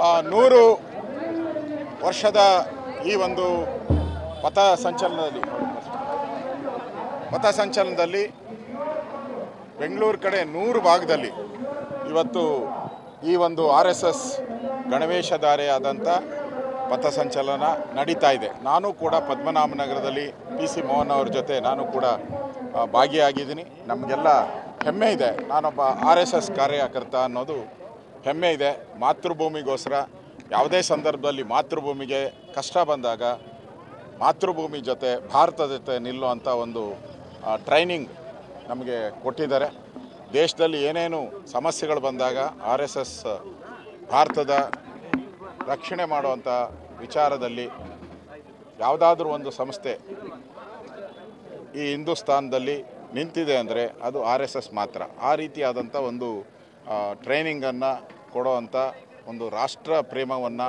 100 ವರ್ಷದ ಈ ಒಂದು ಪಥಸಂಚಲನದಲ್ಲಿ ಬೆಂಗಳೂರು ಕಡೆ 100 ಭಾಗದಲ್ಲಿ ಇವತ್ತು ಈ ಒಂದು RSS ಗಣವೇಶಧಾರಿಯಾದಂಥ ಪಥಸಂಚಲನ ನಡೀತಾ ಇದೆ. ನಾನು ಕೂಡ ಪದ್ಮನಾಭನಗರದಲ್ಲಿ PC ಮೋಹನ್ ಅವ್ರ ಜೊತೆ ನಾನು ಕೂಡ ಭಾಗಿಯಾಗಿದ್ದೀನಿ. ನಮಗೆಲ್ಲ ಹೆಮ್ಮೆ ಇದೆ, ನಾನೊಬ್ಬ RSS ಕಾರ್ಯಕರ್ತ ಅನ್ನೋದು ಹೆಮ್ಮೆ ಇದೆ. ಮಾತೃಭೂಮಿಗೋಸ್ಕರ ಯಾವುದೇ ಸಂದರ್ಭದಲ್ಲಿ ಮಾತೃಭೂಮಿಗೆ ಕಷ್ಟ ಬಂದಾಗ ಮಾತೃಭೂಮಿ ಜೊತೆ ಭಾರತದ ಜೊತೆ ನಿಲ್ಲುವಂಥ ಒಂದು ಟ್ರೈನಿಂಗ್ ನಮಗೆ ಕೊಟ್ಟಿದ್ದಾರೆ. ದೇಶದಲ್ಲಿ ಏನೇನು ಸಮಸ್ಯೆಗಳು ಬಂದಾಗ RSS ಭಾರತದ ರಕ್ಷಣೆ ಮಾಡುವಂಥ ವಿಚಾರದಲ್ಲಿ ಯಾವುದಾದ್ರೂ ಒಂದು ಸಂಸ್ಥೆ ಈ ಹಿಂದೂಸ್ತಾನದಲ್ಲಿ ನಿಂತಿದೆ ಅಂದರೆ ಅದು RSS ಮಾತ್ರ. ಆ ರೀತಿಯಾದಂಥ ಒಂದು ಟ್ರೈನಿಂಗನ್ನು ಕೊಡುವಂಥ ಒಂದು ರಾಷ್ಟ್ರ ಪ್ರೇಮವನ್ನು,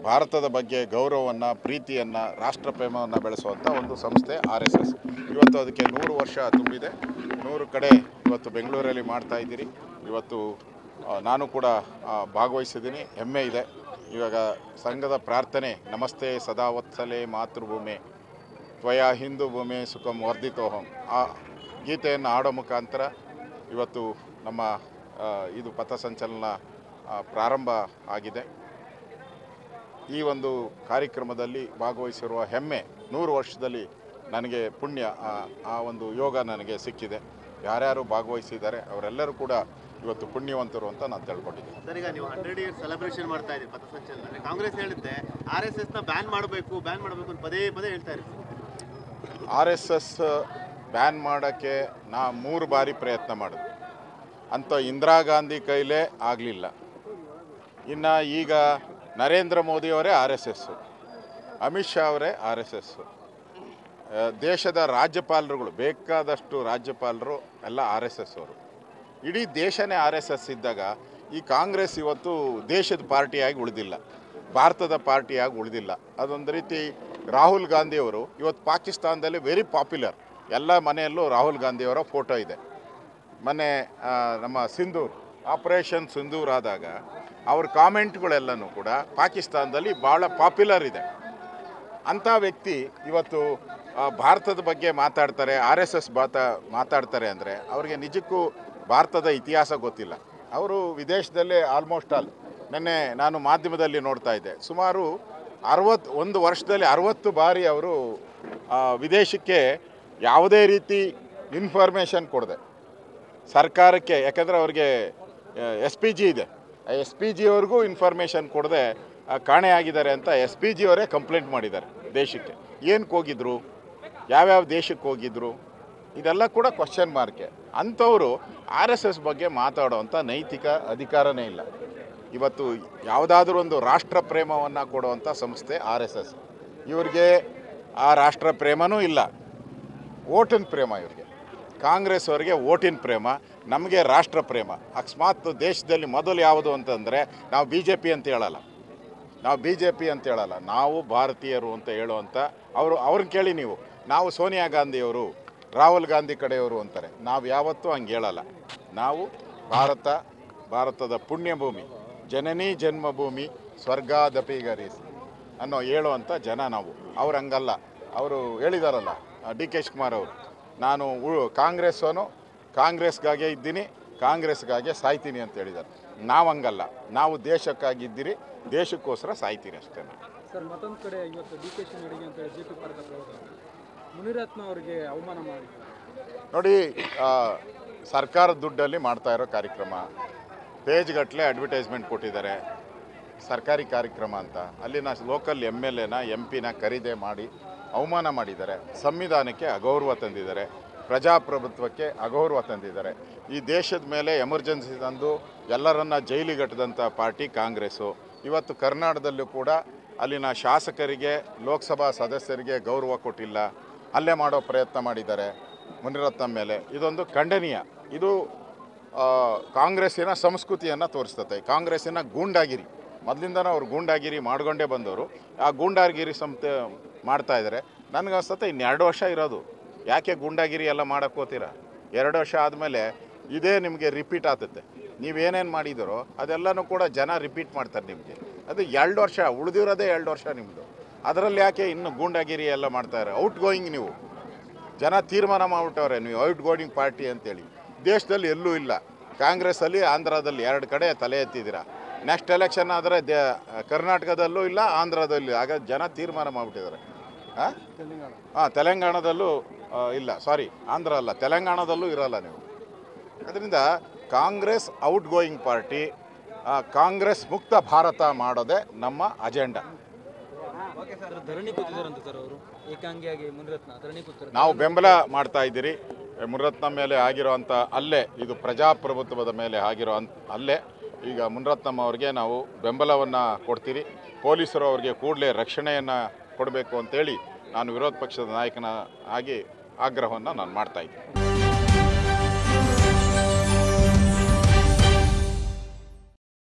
ಭಾರತದ ಬಗ್ಗೆ ಗೌರವವನ್ನು, ಪ್ರೀತಿಯನ್ನು, ರಾಷ್ಟ್ರ ಪ್ರೇಮವನ್ನು ಬೆಳೆಸುವಂಥ ಒಂದು ಸಂಸ್ಥೆ RSS. ಇವತ್ತು ಅದಕ್ಕೆ 100 ವರ್ಷ ತುಂಬಿದೆ. 100 ಕಡೆ ಇವತ್ತು ಬೆಂಗಳೂರಲ್ಲಿ ಮಾಡ್ತಾಯಿದ್ದೀರಿ. ಇವತ್ತು ನಾನು ಕೂಡ ಭಾಗವಹಿಸಿದ್ದೀನಿ, ಹೆಮ್ಮೆ ಇದೆ. ಇವಾಗ ಸಂಘದ ಪ್ರಾರ್ಥನೆ ನಮಸ್ತೆ ಸದಾವತ್ಸಲೆ ಮಾತೃಭೂಮಿ ತ್ವಯಾ ಹಿಂದೂ ಭೂಮಿ ಸುಖಂ ವರ್ಧಿತೋಹಂ ಆ ಗೀತೆಯನ್ನು ಹಾಡೋ ಮುಖಾಂತರ ಇವತ್ತು ನಮ್ಮ ಇದು ಪಥಸಂಚಲನ ಪ್ರಾರಂಭ ಆಗಿದೆ. ಈ ಒಂದು ಕಾರ್ಯಕ್ರಮದಲ್ಲಿ ಭಾಗವಹಿಸಿರುವ ಹೆಮ್ಮೆ 100 ವರ್ಷದಲ್ಲಿ ನನಗೆ ಪುಣ್ಯ, ಆ ಒಂದು ಯೋಗ ನನಗೆ ಸಿಕ್ಕಿದೆ. ಯಾರ್ಯಾರು ಭಾಗವಹಿಸಿದ್ದಾರೆ ಅವರೆಲ್ಲರೂ ಕೂಡ ಇವತ್ತು ಪುಣ್ಯವಂತರು ಅಂತ ನಾನು ತಿಳ್ಕೊಂಡಿದ್ದೀನಿ. ಸರ್, ಈಗ ನೀವು 100 ಇಯರ್ಸ್ ಸೆಲೆಬ್ರೇಷನ್ ಮಾಡ್ತಾ ಇದ್ದೀರಿ ಪಥಸಂಚಲನ. ಕಾಂಗ್ರೆಸ್ ಹೇಳುತ್ತೆ RSSನ ಬ್ಯಾನ್ ಮಾಡಬೇಕು ಅಂತ ಪದೇ ಹೇಳ್ತಾ ಇರಿ. RSS ಬ್ಯಾನ್ ಮಾಡೋಕ್ಕೆ ನಾ 3 ಬಾರಿ ಪ್ರಯತ್ನ ಮಾಡಿದೆ, ಅಂತ ಇಂದಿರಾ ಗಾಂಧಿ ಕೈಲೇ ಆಗಲಿಲ್ಲ. ಇನ್ನು ಈಗ ನರೇಂದ್ರ ಮೋದಿಯವರೇ RSS, ಅಮಿತ್ ಶಾ ಅವರೇ RSS, ದೇಶದ ರಾಜ್ಯಪಾಲರುಗಳು ಬೇಕಾದಷ್ಟು ರಾಜ್ಯಪಾಲರು ಎಲ್ಲ RSS ಅವರು. ಇಡೀ ದೇಶನೇ RSS ಇದ್ದಾಗ ಈ ಕಾಂಗ್ರೆಸ್ ಇವತ್ತು ದೇಶದ ಪಾರ್ಟಿಯಾಗಿ ಉಳಿದಿಲ್ಲ, ಭಾರತದ ಪಾರ್ಟಿಯಾಗಿ ಉಳಿದಿಲ್ಲ. ಅದೊಂದು ರೀತಿ ರಾಹುಲ್ ಗಾಂಧಿಯವರು ಇವತ್ತು ಪಾಕಿಸ್ತಾನದಲ್ಲಿ ವೆರಿ ಪಾಪ್ಯುಲರ್, ಎಲ್ಲ ಮನೆಯಲ್ಲೂ ರಾಹುಲ್ ಗಾಂಧಿಯವರ ಫೋಟೋ ಇದೆ. ಮೊನ್ನೆ ನಮ್ಮ ಸಿಂಧೂರ್ ಆಪರೇಷನ್ ಸಿಂಧೂರ್ ಆದಾಗ ಅವ್ರ ಕಾಮೆಂಟ್ಗಳೆಲ್ಲನೂ ಕೂಡ ಪಾಕಿಸ್ತಾನದಲ್ಲಿ ಭಾಳ ಪಾಪ್ಯುಲರ್ ಇದೆ. ಅಂಥ ವ್ಯಕ್ತಿ ಇವತ್ತು ಭಾರತದ ಬಗ್ಗೆ ಮಾತಾಡ್ತಾರೆ, RSS ಮಾತಾಡ್ತಾರೆ ಅಂದರೆ ಅವ್ರಿಗೆ ನಿಜಕ್ಕೂ ಭಾರತದ ಇತಿಹಾಸ ಗೊತ್ತಿಲ್ಲ. ಅವರು ವಿದೇಶದಲ್ಲೇ ಆಲ್ಮೋಸ್ಟ್ ಆಲ್, ನೆನ್ನೆ ನಾನು ಮಾಧ್ಯಮದಲ್ಲಿ ನೋಡ್ತಾ ಇದ್ದೆ, ಸುಮಾರು 61 ವರ್ಷದಲ್ಲಿ 60 ಬಾರಿ ಅವರು ವಿದೇಶಕ್ಕೆ ಯಾವುದೇ ರೀತಿ ಇನ್ಫಾರ್ಮೇಷನ್ ಕೊಡದೆ ಸರ್ಕಾರಕ್ಕೆ, ಯಾಕಂದರೆ ಅವ್ರಿಗೆ SPG ಇದೆ, SPG ಅವ್ರಿಗೂ ಇನ್ಫಾರ್ಮೇಷನ್ ಕೊಡದೆ ಕಾಣೆಯಾಗಿದ್ದಾರೆ ಅಂತ SPG ಅವರೇ ಕಂಪ್ಲೇಂಟ್ ಮಾಡಿದ್ದಾರೆ ದೇಶಕ್ಕೆ. ಏನಕ್ಕೆ ಹೋಗಿದ್ರು, ಯಾವ್ಯಾವ ದೇಶಕ್ಕೆ ಹೋಗಿದ್ರು, ಇದೆಲ್ಲ ಕೂಡ ಕ್ವಶನ್ ಮಾರ್ಕೆ. ಅಂಥವರು RSS ಬಗ್ಗೆ ಮಾತಾಡೋವಂಥ ನೈತಿಕ ಅಧಿಕಾರನೇ ಇಲ್ಲ. ಇವತ್ತು ಯಾವುದಾದ್ರೂ ಒಂದು ರಾಷ್ಟ್ರ ಪ್ರೇಮವನ್ನು ಕೊಡುವಂಥ ಸಂಸ್ಥೆ RSS. ಇವ್ರಿಗೆ ಆ ರಾಷ್ಟ್ರ ಪ್ರೇಮನೂ ಇಲ್ಲ, ಓಟಿನ ಪ್ರೇಮ ಇವ್ರಿಗೆ. ಕಾಂಗ್ರೆಸ್ ಅವರಿಗೆ ಓಟಿನ ಪ್ರೇಮ, ನಮಗೆ ರಾಷ್ಟ್ರ ಪ್ರೇಮ. ಅಕಸ್ಮಾತ್ ದೇಶದಲ್ಲಿ ಮೊದಲು ಯಾವುದು ಅಂತಂದರೆ ನಾವು BJP ಅಂತ ಹೇಳಲ್ಲ, ನಾವು ಭಾರತೀಯರು ಅಂತ ಹೇಳುವಂಥ ಅವ್ರನ್ನ ಕೇಳಿ ನೀವು. ನಾವು ಸೋನಿಯಾ ಗಾಂಧಿಯವರು, ರಾಹುಲ್ ಗಾಂಧಿ ಕಡೆಯವರು ಅಂತಾರೆ. ನಾವು ಯಾವತ್ತೂ ಹಂಗೆ ಹೇಳಲ್ಲ. ನಾವು ಭಾರತದ ಪುಣ್ಯಭೂಮಿ, ಜನನಿ ಜನ್ಮಭೂಮಿ ಸ್ವರ್ಗಾದಪಿ ಗರೀಸಿ ಅನ್ನೋ ಹೇಳುವಂಥ ಜನ ನಾವು. ಅವ್ರು ಹಂಗಲ್ಲ. ಅವರು ಹೇಳಿದಾರಲ್ಲ DK ಶಿವಕುಮಾರ್ ಅವರು, ನಾನು ಕಾಂಗ್ರೆಸ್ಸವನು, ಕಾಂಗ್ರೆಸ್ಗಾಗೆ ಇದ್ದೀನಿ, ಕಾಂಗ್ರೆಸ್ಗಾಗೆ ಸಾಯ್ತೀನಿ ಅಂತ ಹೇಳಿದ್ದಾರೆ. ನಾವು ಹಂಗಲ್ಲ, ನಾವು ದೇಶಕ್ಕಾಗಿದ್ದೀರಿ, ದೇಶಕ್ಕೋಸ್ಕರ ಸಾಯ್ತೀನಿ ಅಷ್ಟೇ. ಸರ್, ಮತ್ತೊಂದು ಕಡೆ ಇವತ್ತು DK ಶಿವಕುಮಾರ್ ಅಂತ ಹೇಳಿ JP ಪಾರ್ಕ ಮುನಿರತ್ನ ಅವರಿಗೆ ಅವಮಾನ ಮಾಡಿ ನೋಡಿ, ಸರ್ಕಾರದ ದುಡ್ಡಲ್ಲಿ ಮಾಡ್ತಾ ಇರೋ ಕಾರ್ಯಕ್ರಮ, ಪೇಜ್ಗಟ್ಟಲೆ ಅಡ್ವರ್ಟೈಸ್ಮೆಂಟ್ ಕೊಟ್ಟಿದ್ದಾರೆ, ಸರ್ಕಾರಿ ಕಾರ್ಯಕ್ರಮ ಅಂತ. ಅಲ್ಲಿನ ಲೋಕಲ್ MLAನ MP ಖರೀದಿ ಮಾಡಿ ಅವಮಾನ ಮಾಡಿದ್ದಾರೆ, ಸಂವಿಧಾನಕ್ಕೆ ಅಗೌರವ ತಂದಿದ್ದಾರೆ, ಪ್ರಜಾಪ್ರಭುತ್ವಕ್ಕೆ ಅಗೌರವ ತಂದಿದ್ದಾರೆ. ಈ ದೇಶದ ಮೇಲೆ ಎಮರ್ಜೆನ್ಸಿ ತಂದು ಎಲ್ಲರನ್ನ ಜೈಲಿಗಟ್ಟದಂಥ ಪಾರ್ಟಿ ಕಾಂಗ್ರೆಸ್ಸು. ಇವತ್ತು ಕರ್ನಾಟಕದಲ್ಲೂ ಕೂಡ ಅಲ್ಲಿನ ಶಾಸಕರಿಗೆ, ಲೋಕಸಭಾ ಸದಸ್ಯರಿಗೆ ಗೌರವ ಕೊಟ್ಟಿಲ್ಲ, ಹಲ್ಲೆ ಮಾಡೋ ಪ್ರಯತ್ನ ಮಾಡಿದ್ದಾರೆ ಮುನಿರತ್ನ ಮೇಲೆ. ಇದೊಂದು ಖಂಡನೀಯ. ಇದು ಕಾಂಗ್ರೆಸ್ಸಿನ ಸಂಸ್ಕೃತಿಯನ್ನು ತೋರಿಸ್ತದೆ. ಕಾಂಗ್ರೆಸ್ಸಿನ ಗೂಂಡಾಗಿರಿ, ಮೊದಲಿಂದನೂ ಅವ್ರು ಗೂಂಡಾಗಿರಿ ಮಾಡ್ಕೊಂಡೇ ಬಂದವರು. ಆ ಗೂಂಡಾಗಿರಿ ಮಾಡ್ತಾಯಿದ್ದಾರೆ. ನನಗನ್ಸುತ್ತೆ ಇನ್ನು 2 ವರ್ಷ ಇರೋದು. ಯಾಕೆ ಗೂಂಡಾಗಿರಿ ಎಲ್ಲ ಮಾಡೋಕ್ಕೆ ಹೋಗ್ತೀರಾ? 2 ವರ್ಷ ಆದಮೇಲೆ ಇದೇ ನಿಮಗೆ ರಿಪೀಟ್ ಆಗ್ತದೆ. ನೀವೇನೇನು ಮಾಡಿದರೋ ಅದೆಲ್ಲನೂ ಕೂಡ ಜನ ರಿಪೀಟ್ ಮಾಡ್ತಾರೆ ನಿಮಗೆ. ಅದು 2 ವರ್ಷ ಉಳಿದಿರೋದೇ 2 ವರ್ಷ ನಿಮ್ಮದು. ಅದರಲ್ಲಿ ಯಾಕೆ ಇನ್ನು ಗೂಂಡಾಗಿರಿ ಎಲ್ಲ ಮಾಡ್ತಾರೆ? ಔಟ್ ಗೋಯಿಂಗ್ ನೀವು ಜನ ತೀರ್ಮಾನ ಮಾಡಿಬಿಟ್ಟವ್ರೆ ನೀವು ಔಟ್ ಗೋಯಿಂಗ್ ಪಾರ್ಟಿ ಅಂತೇಳಿ. ದೇಶದಲ್ಲಿ ಎಲ್ಲೂ ಇಲ್ಲ. ಕಾಂಗ್ರೆಸ್ಸಲ್ಲಿ ಆಂಧ್ರದಲ್ಲಿ 2 ಕಡೆ ತಲೆ ಎತ್ತಿದ್ದೀರಾ. ನೆಕ್ಸ್ಟ್ ಎಲೆಕ್ಷನ್ ಆದರೆ ಕರ್ನಾಟಕದಲ್ಲೂ ಇಲ್ಲ, ಆಂಧ್ರದಲ್ಲೂ. ಆಗ ಜನ ತೀರ್ಮಾನ ಮಾಡಿಬಿಟ್ಟಿದ್ದಾರೆ. ತೆಲಂಗಾಣದಲ್ಲೂ ಇಲ್ಲ, ಸಾರಿ, ಆಂಧ್ರ ಅಲ್ಲ, ತೆಲಂಗಾಣದಲ್ಲೂ ಇರಲ್ಲ ನೀವು. ಅದರಿಂದ Congress out going party, Congress ಮುಕ್ತ ಭಾರತ ಮಾಡೋದೇ ನಮ್ಮ ಅಜೆಂಡಾ. ಧರಣಿ ಕೂತಿದ್ದಾರಂತ ಸರ್ ಅವರು, ಏಕಾಂಗಿಯಾಗಿ ಮುನಿರತ್ನ ಧರಣಿ ಕೂತಿದ್ದಾರೆ. ನಾವು ಬೆಂಬಲ ಮಾಡ್ತಾ ಇದ್ದೀರಿ. ಮುನಿರತ್ನ ಮೇಲೆ ಆಗಿರೋವಂಥ ಅಲ್ಲೇ, ಇದು ಪ್ರಜಾಪ್ರಭುತ್ವದ ಮೇಲೆ ಆಗಿರೋ ಅಲ್ಲೇ ಈಗ ಮುನಿರತ್ನಂ ಅವ್ರಿಗೆ ನಾವು ಬೆಂಬಲವನ್ನು ಕೊಡ್ತೀರಿ. ಪೊಲೀಸರು ಅವ್ರಿಗೆ ಕೂಡಲೇ ರಕ್ಷಣೆಯನ್ನು ಕೊಡಬೇಕು ಅಂತೇಳಿ ನಾನು ವಿರೋಧ ಪಕ್ಷದ ನಾಯಕನ ಆಗಿ ಆಗ್ರಹವನ್ನು ನಾನು ಮಾಡ್ತಾಯಿದ್ದೀನಿ.